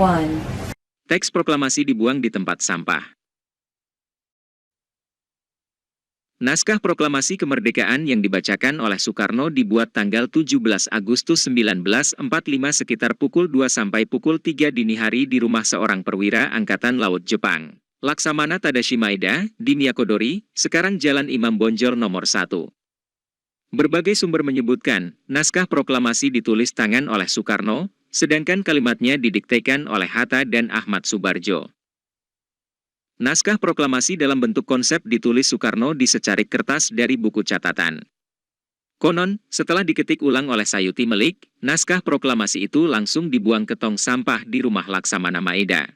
1. Teks proklamasi dibuang di tempat sampah. Naskah proklamasi kemerdekaan yang dibacakan oleh Soekarno dibuat tanggal 17 Agustus 1945 sekitar pukul 2 sampai pukul 3 dini hari di rumah seorang perwira Angkatan Laut Jepang, Laksamana Tadashi Maeda, di Miyakodori, sekarang Jalan Imam Bonjol nomor 1. Berbagai sumber menyebutkan, naskah proklamasi ditulis tangan oleh Soekarno, sedangkan kalimatnya didiktekan oleh Hatta dan Ahmad Subarjo. Naskah proklamasi dalam bentuk konsep ditulis Soekarno di secarik kertas dari buku catatan. Konon, setelah diketik ulang oleh Sayuti Melik, naskah proklamasi itu langsung dibuang ke tong sampah di rumah Laksamana Maeda.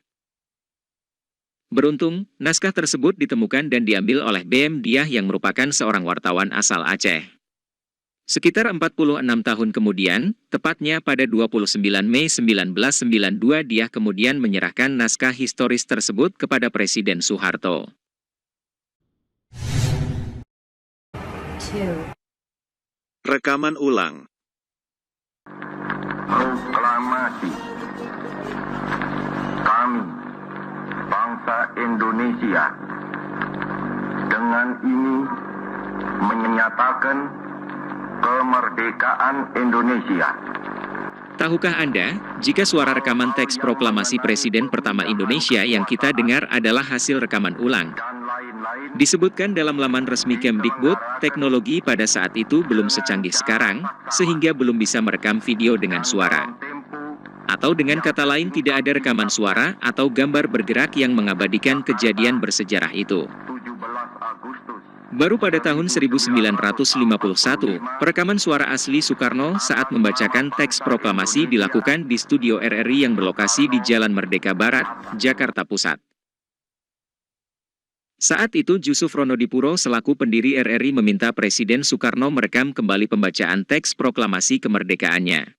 Beruntung, naskah tersebut ditemukan dan diambil oleh B.M. Diah yang merupakan seorang wartawan asal Aceh. Sekitar 46 tahun kemudian, tepatnya pada 29 Mei 1992 Diah kemudian menyerahkan naskah historis tersebut kepada Presiden Soeharto. 2. Rekaman ulang. Proklamasi. Kami, bangsa Indonesia, dengan ini menyatakan kemerdekaan Indonesia. Tahukah Anda, jika suara rekaman teks proklamasi Presiden pertama Indonesia yang kita dengar adalah hasil rekaman ulang? Disebutkan dalam laman resmi Kemdikbud, teknologi pada saat itu belum secanggih sekarang, sehingga belum bisa merekam video dengan suara. Atau dengan kata lain tidak ada rekaman suara atau gambar bergerak yang mengabadikan kejadian bersejarah itu. Baru pada tahun 1951, perekaman suara asli Soekarno saat membacakan teks proklamasi dilakukan di studio RRI yang berlokasi di Jalan Merdeka Barat, Jakarta Pusat. Saat itu Jusuf Ronodipuro selaku pendiri RRI meminta Presiden Soekarno merekam kembali pembacaan teks proklamasi kemerdekaannya.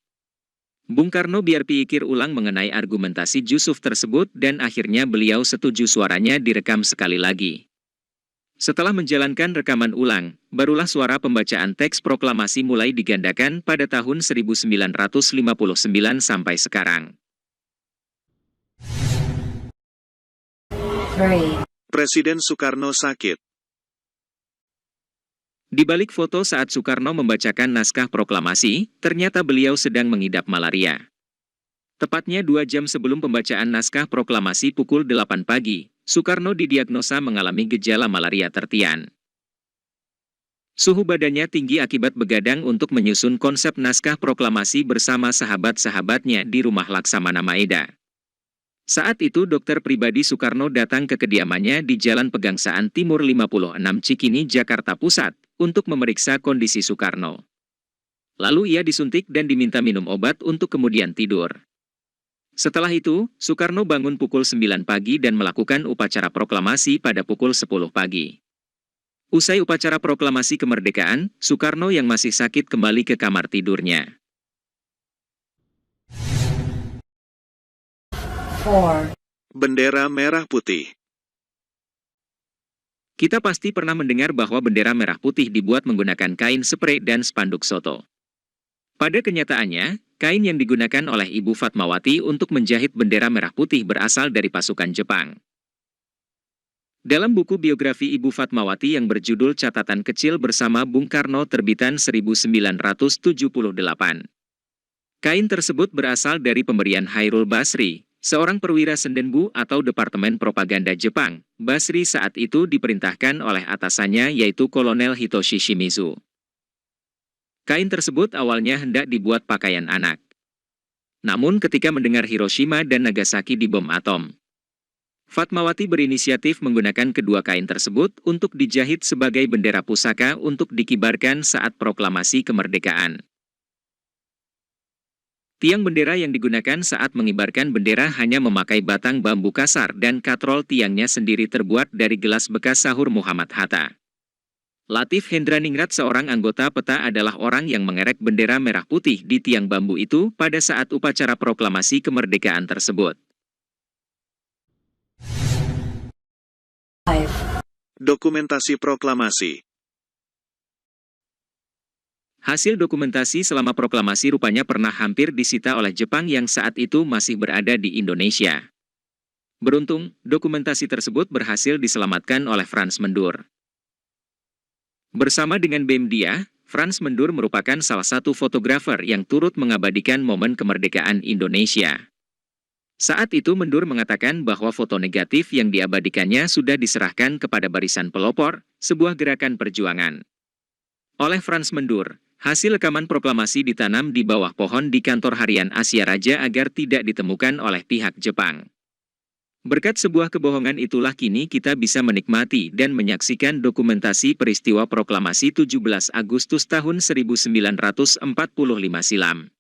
Bung Karno biar pikir ulang mengenai argumentasi Jusuf tersebut dan akhirnya beliau setuju suaranya direkam sekali lagi. Setelah menjalankan rekaman ulang, barulah suara pembacaan teks proklamasi mulai digandakan pada tahun 1959 sampai sekarang. 3. Presiden Soekarno sakit. Di balik foto saat Soekarno membacakan naskah proklamasi, ternyata beliau sedang mengidap malaria. Tepatnya 2 jam sebelum pembacaan naskah proklamasi pukul 8 pagi, Soekarno didiagnosa mengalami gejala malaria tertian. Suhu badannya tinggi akibat begadang untuk menyusun konsep naskah proklamasi bersama sahabat-sahabatnya di rumah Laksamana Maeda. Saat itu dokter pribadi Soekarno datang ke kediamannya di Jalan Pegangsaan Timur 56 Cikini, Jakarta Pusat, untuk memeriksa kondisi Soekarno. Lalu ia disuntik dan diminta minum obat untuk kemudian tidur. Setelah itu, Soekarno bangun pukul 9 pagi dan melakukan upacara proklamasi pada pukul 10 pagi. Usai upacara proklamasi kemerdekaan, Soekarno yang masih sakit kembali ke kamar tidurnya. 4. Bendera merah putih. Kita pasti pernah mendengar bahwa bendera merah putih dibuat menggunakan kain sprei dan spanduk soto. Pada kenyataannya, kain yang digunakan oleh Ibu Fatmawati untuk menjahit bendera merah putih berasal dari pasukan Jepang. Dalam buku biografi Ibu Fatmawati yang berjudul Catatan Kecil Bersama Bung Karno terbitan 1978. Kain tersebut berasal dari pemberian Hairul Basri, seorang perwira Sendenbu atau Departemen Propaganda Jepang. Basri saat itu diperintahkan oleh atasannya yaitu Kolonel Hitoshi Shimizu. Kain tersebut awalnya hendak dibuat pakaian anak. Namun ketika mendengar Hiroshima dan Nagasaki dibom atom, Fatmawati berinisiatif menggunakan kedua kain tersebut untuk dijahit sebagai bendera pusaka untuk dikibarkan saat proklamasi kemerdekaan. Tiang bendera yang digunakan saat mengibarkan bendera hanya memakai batang bambu kasar dan katrol tiangnya sendiri terbuat dari gelas bekas sahur Muhammad Hatta. Latif Hendraningrat, seorang anggota PETA, adalah orang yang mengerek bendera merah putih di tiang bambu itu pada saat upacara proklamasi kemerdekaan tersebut. 5. Dokumentasi proklamasi. Hasil dokumentasi selama proklamasi rupanya pernah hampir disita oleh Jepang yang saat itu masih berada di Indonesia. Beruntung, dokumentasi tersebut berhasil diselamatkan oleh Frans Mendur. Bersama dengan Bem Dia, Frans Mendur merupakan salah satu fotografer yang turut mengabadikan momen kemerdekaan Indonesia. Saat itu Mendur mengatakan bahwa foto negatif yang diabadikannya sudah diserahkan kepada Barisan Pelopor, sebuah gerakan perjuangan. Oleh Frans Mendur, hasil rekaman proklamasi ditanam di bawah pohon di kantor harian Asia Raja agar tidak ditemukan oleh pihak Jepang. Berkat sebuah kebohongan itulah kini kita bisa menikmati dan menyaksikan dokumentasi peristiwa proklamasi 17 Agustus tahun 1945 silam.